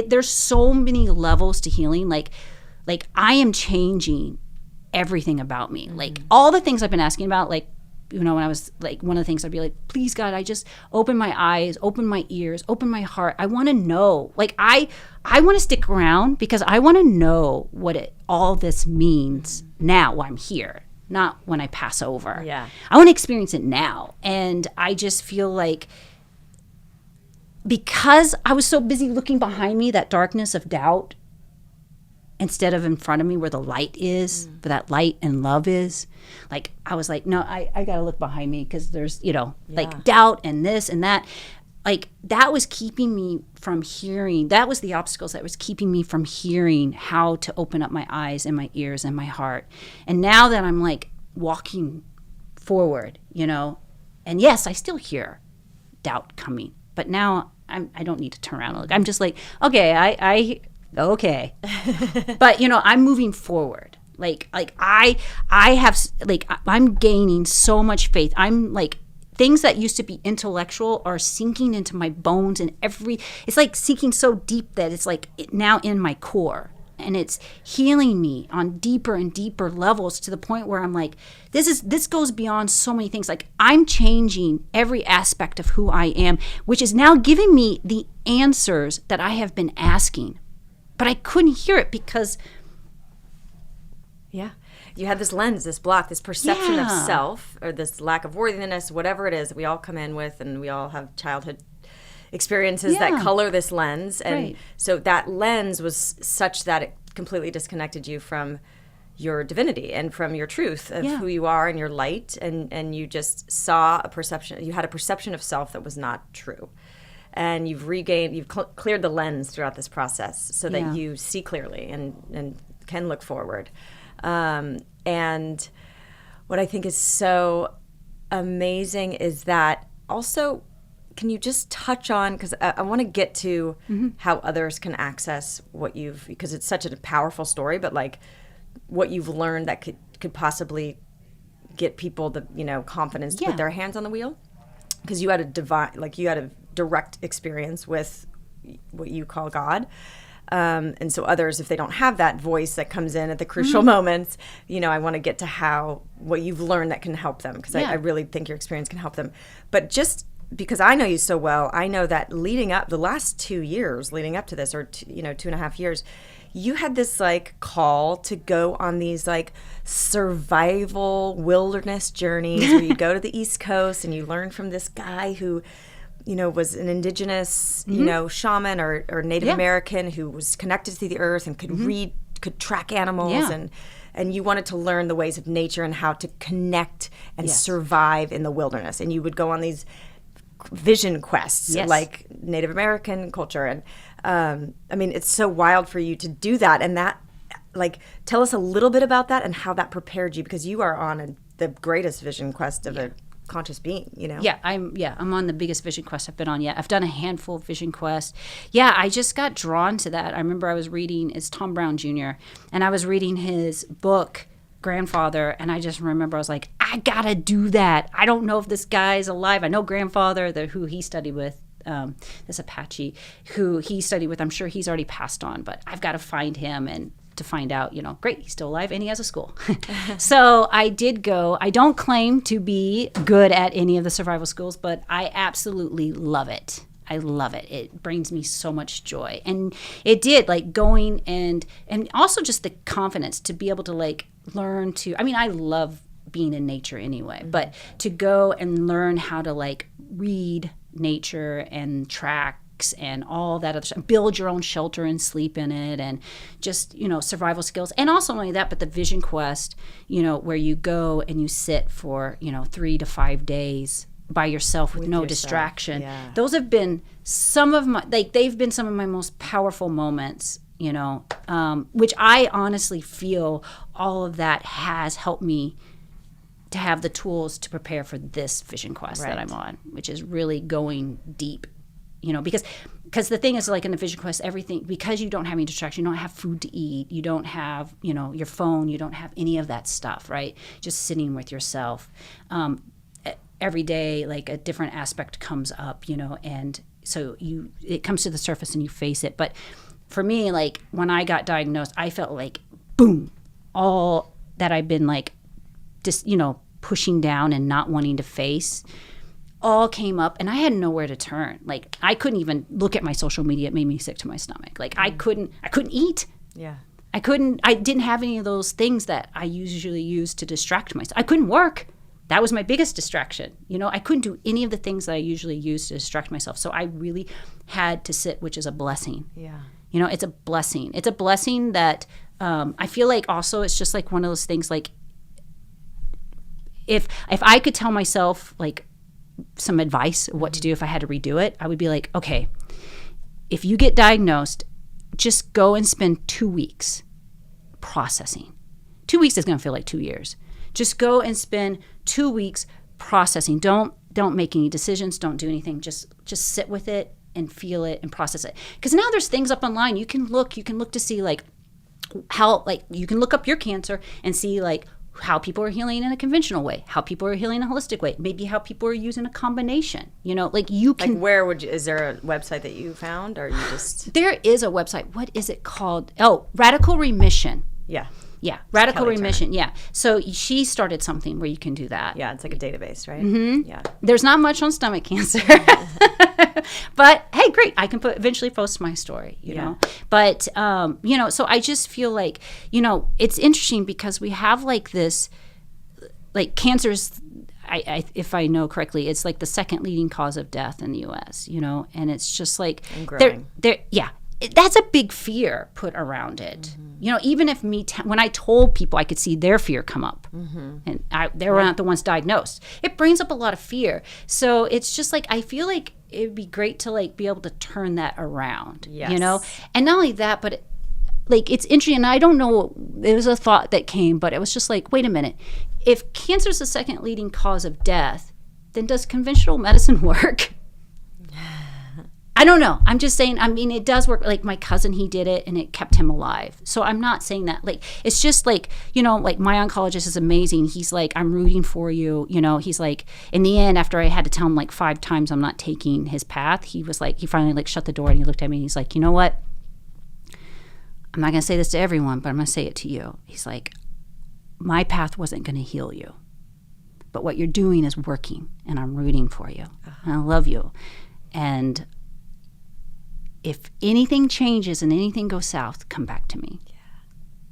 there's so many levels to healing. Like I am changing everything about me. Like all the things I've been asking about, like, when I was like, one of the things I'd be like, please God, I just open my eyes, open my ears, open my heart. I want to know, like, I want to stick around because I want to know what all this means now while I'm here, not when I pass over. Yeah. I want to experience it now. And I just feel like, because I was so busy looking behind me, that darkness of doubt, instead of in front of me where the light is, where that light and love is, like, I was like, no, I got to look behind me because there's, like doubt and this and that. Like, that was keeping me from hearing. That was the obstacles that was keeping me from hearing how to open up my eyes and my ears and my heart. And now that I'm like walking forward, and yes, I still hear doubt coming, but now I don't need to turn around and look. I'm just like, okay, okay. But, I'm moving forward. Like I have, like, I'm gaining so much faith. I'm like, things that used to be intellectual are sinking into my bones, and it's like sinking so deep that it's like now in my core, and it's healing me on deeper and deeper levels, to the point where I'm like, this goes beyond so many things. Like, I'm changing every aspect of who I am, which is now giving me the answers that I have been asking. But I couldn't hear it because... Yeah. You had this lens, this block, this perception of self, or this lack of worthiness, whatever it is that we all come in with, and we all have childhood experiences that color this lens. And so that lens was such that it completely disconnected you from your divinity and from your truth of who you are and your light. And you just saw you had a perception of self that was not true. And you've cleared the lens throughout this process so that you see clearly and can look forward. And what I think is so amazing is that also, can you just touch on, because I want to get to how others can access what because it's such a powerful story, but like what you've learned that could possibly get people the, confidence to put their hands on the wheel. Because you had a direct experience with what you call God. And so others, if they don't have that voice that comes in at the crucial moments, I want to get to what you've learned that can help them, because I really think your experience can help them. But just because I know you so well, I know that leading up, the last 2 years leading up to this, or 2.5 years, you had this like call to go on these like survival wilderness journeys where you go to the East Coast and you learn from this guy who was an indigenous, shaman or Native American who was connected to the earth and could track animals, and you wanted to learn the ways of nature and how to connect and survive in the wilderness. And you would go on these vision quests, like Native American culture. And it's so wild for you to do that. And that, like, tell us a little bit about that and how that prepared you, because you are on the greatest vision quest of a conscious being, I'm on the biggest vision quest I've been on yet. I've done a handful of vision quests. I just got drawn to that. I remember I was reading, it's Tom Brown Jr., and I was reading his book Grandfather, and I just remember I was like, I gotta do that. I don't know if this guy's alive. I know Grandfather, who he studied with, this Apache who he studied with, I'm sure he's already passed on, but I've got to find him and to find out, great, he's still alive and he has a school. So I did go. I don't claim to be good at any of the survival schools, but I absolutely love it. I love it. It brings me so much joy. And it did, like, going and also just the confidence to be able to, like, learn to, I love being in nature anyway, but to go and learn how to, like, read nature and tracks and all that other stuff, build your own shelter and sleep in it, and just, survival skills. And also not only that, but the vision quest, where you go and you sit for, 3 to 5 days by yourself with no distraction. Yeah. Those have been some of my, they've been some of my most powerful moments, which I honestly feel all of that has helped me to have the tools to prepare for this vision quest that I'm on, which is really going deep, because the thing is, like, in the vision quest, everything, because you don't have any distraction, you don't have food to eat, you don't have, your phone, you don't have any of that stuff, right? Just sitting with yourself. Every day, like, a different aspect comes up, and so it comes to the surface and you face it. But for me, like when I got diagnosed, I felt like boom, all that I've been like just, pushing down and not wanting to face all came up, and I had nowhere to turn. Like I couldn't even look at my social media. It made me sick to my stomach. Like I couldn't eat. Yeah. I didn't have any of those things that I usually use to distract myself. I couldn't work. That was my biggest distraction. I couldn't do any of the things that I usually use to distract myself. So I really had to sit, which is a blessing. Yeah. It's a blessing. It's a blessing that I feel like also it's just like one of those things like if I could tell myself like some advice of what to do if I had to redo it, I would be like, okay, if you get diagnosed, just go and spend 2 weeks processing. 2 weeks is going to feel like 2 years. Just go and spend 2 weeks processing. Don't make any decisions. Don't do anything. Just sit with it and feel it and process it. Because now there's things up online. You can look to see like how, like you can look up your cancer and see like how people are healing in a conventional way, how people are healing in a holistic way, maybe how people are using a combination. Like you can. Like where is there a website that you found, or you just? There is a website. What is it called? Oh, Radical Remission. Yeah. Yeah, Radical Remission. Yeah. So she started something where you can do that. Yeah, it's like a database, right? Mm-hmm. Yeah. There's not much on stomach cancer. But hey, great. I can eventually post my story, you know. But, so I just feel like, it's interesting because we have like this, like cancers, if I know correctly, it's like the second leading cause of death in the U.S., and it's just like, and growing. That's a big fear put around it. Mm-hmm. Even if when I told people, I could see their fear come up, mm-hmm. and they were not the ones diagnosed. It brings up a lot of fear. So it's just like, I feel like it would be great to like be able to turn that around, and not only that, but it's interesting. And I don't know, it was a thought that came, but it was just like, wait a minute, if cancer is the second leading cause of death, then does conventional medicine work? I don't know. I'm just saying, it does work. Like my cousin, he did it and it kept him alive. So I'm not saying that, like, it's just like, like my oncologist is amazing. He's like, I'm rooting for you. He's like, in the end, after I had to tell him like 5 times I'm not taking his path, he was like, he finally like shut the door and he looked at me and he's like, you know what? I'm not going to say this to everyone, but I'm going to say it to you. He's like, my path wasn't going to heal you, but what you're doing is working and I'm rooting for you. And I love you. And if anything changes and anything goes south, come back to me. Yeah,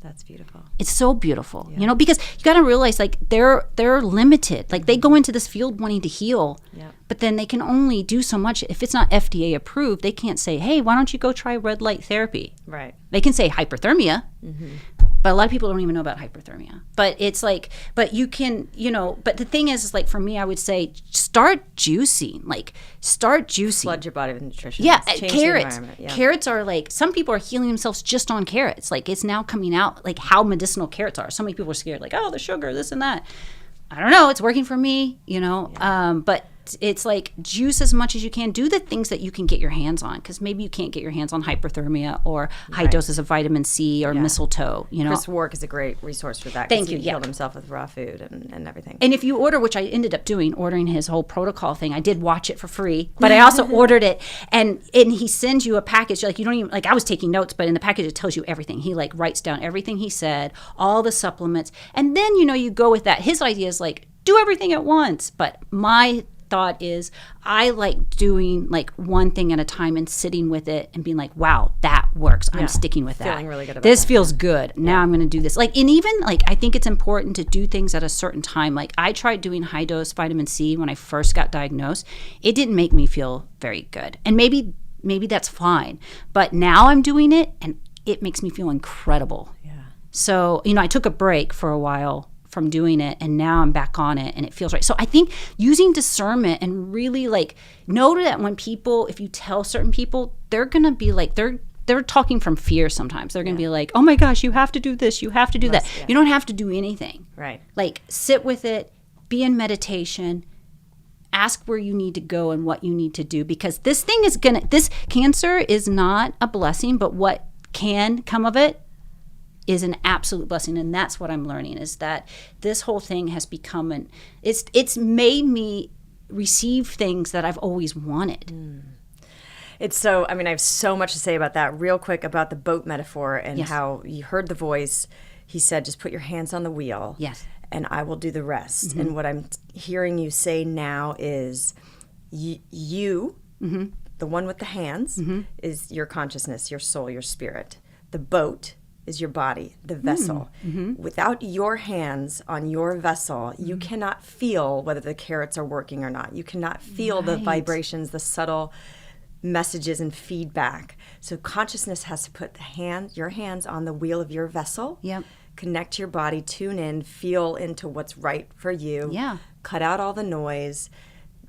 that's beautiful. It's so beautiful, because you got to realize like they're limited. Like they go into this field wanting to heal, but then they can only do so much. If it's not FDA approved, they can't say, hey, why don't you go try red light therapy? Right. They can say hyperthermia. Mm-hmm. But a lot of people don't even know about hyperthermia. But it's like, but you can, but the thing is like for me, I would say start juicing. Flood your body with nutrition. Yeah, Change carrots. The environment. Yeah. Carrots are like, some people are healing themselves just on carrots. Like it's now coming out like how medicinal carrots are. So many people are scared like, oh, the sugar, this and that. I don't know. It's working for me, but it's like juice as much as you can. Do the things that you can get your hands on, because maybe you can't get your hands on hyperthermia or high doses of vitamin C or mistletoe. Chris Wark is a great resource for that. Thank you. He healed himself with raw food and everything. And if you order, which I ended up doing, ordering his whole protocol thing, I did watch it for free, but I also ordered it, and he sends you a package. Like you don't even like. I was taking notes, but in the package it tells you everything. He like writes down everything he said, all the supplements, and then you go with that. His idea is like do everything at once, but my thought is I like doing like one thing at a time and sitting with it and being like, wow, that works. I'm sticking with that. Feeling really good about this that. Feels good. Now I'm going to do this. Like, and even like, I think it's important to do things at a certain time. Like I tried doing high dose vitamin C when I first got diagnosed. It didn't make me feel very good. And maybe that's fine. But now I'm doing it and it makes me feel incredible. Yeah. So, I took a break for a while from doing it, and now I'm back on it and it feels right. So I think using discernment and really like know that when people, if you tell certain people, they're gonna be like they're talking from fear sometimes. They're gonna be like, oh my gosh, you have to do this, you have to do that. Yeah. You don't have to do anything. Right. Like sit with it, be in meditation, ask where you need to go and what you need to do, because this cancer is not a blessing, but what can come of it is an absolute blessing. And that's what I'm learning, is that this whole thing has become it's made me receive things that I've always wanted. It's so, I mean, I have so much to say about that. Real quick about the boat metaphor and how you heard the voice. He said, just put your hands on the wheel. Yes. And I will do the rest. And what I'm hearing you say now is you, the one with the hands, is your consciousness, your soul, your spirit. The boat is your body, the vessel. Without your hands on your vessel, you cannot feel whether the carrots are working or not. You cannot feel the vibrations, the subtle messages and feedback. So consciousness has to put your hands on the wheel of your vessel. Yep. Connect to your body, tune in, feel into what's right for you. Yeah. Cut out all the noise.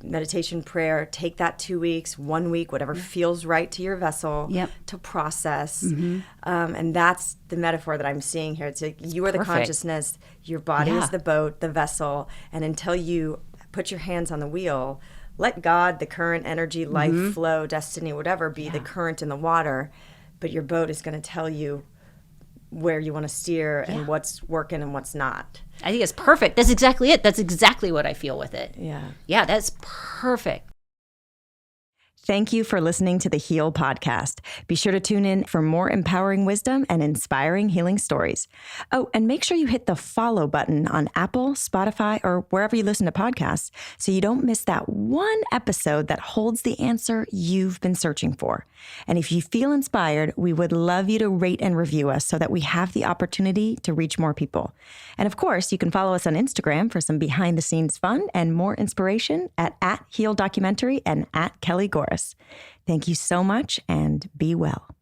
Meditation, prayer, take that 2 weeks, 1 week, whatever feels right to your vessel to process. And that's the metaphor that I'm seeing here. It's like you are the consciousness, your body is the boat, the vessel. And until you put your hands on the wheel, let God, the current, energy, life, flow, destiny, whatever, be the current in the water. But your boat is going to tell you where you want to steer and what's working and what's not. I think it's perfect. That's exactly it. That's exactly what I feel with it. Yeah. Yeah, that's perfect. Thank you for listening to the Heal Podcast. Be sure to tune in for more empowering wisdom and inspiring healing stories. Oh, and make sure you hit the follow button on Apple, Spotify, or wherever you listen to podcasts so you don't miss that one episode that holds the answer you've been searching for. And if you feel inspired, we would love you to rate and review us so that we have the opportunity to reach more people. And of course, you can follow us on Instagram for some behind-the-scenes fun and more inspiration at @HealDocumentary and @KellyGorris. Thank you so much and be well.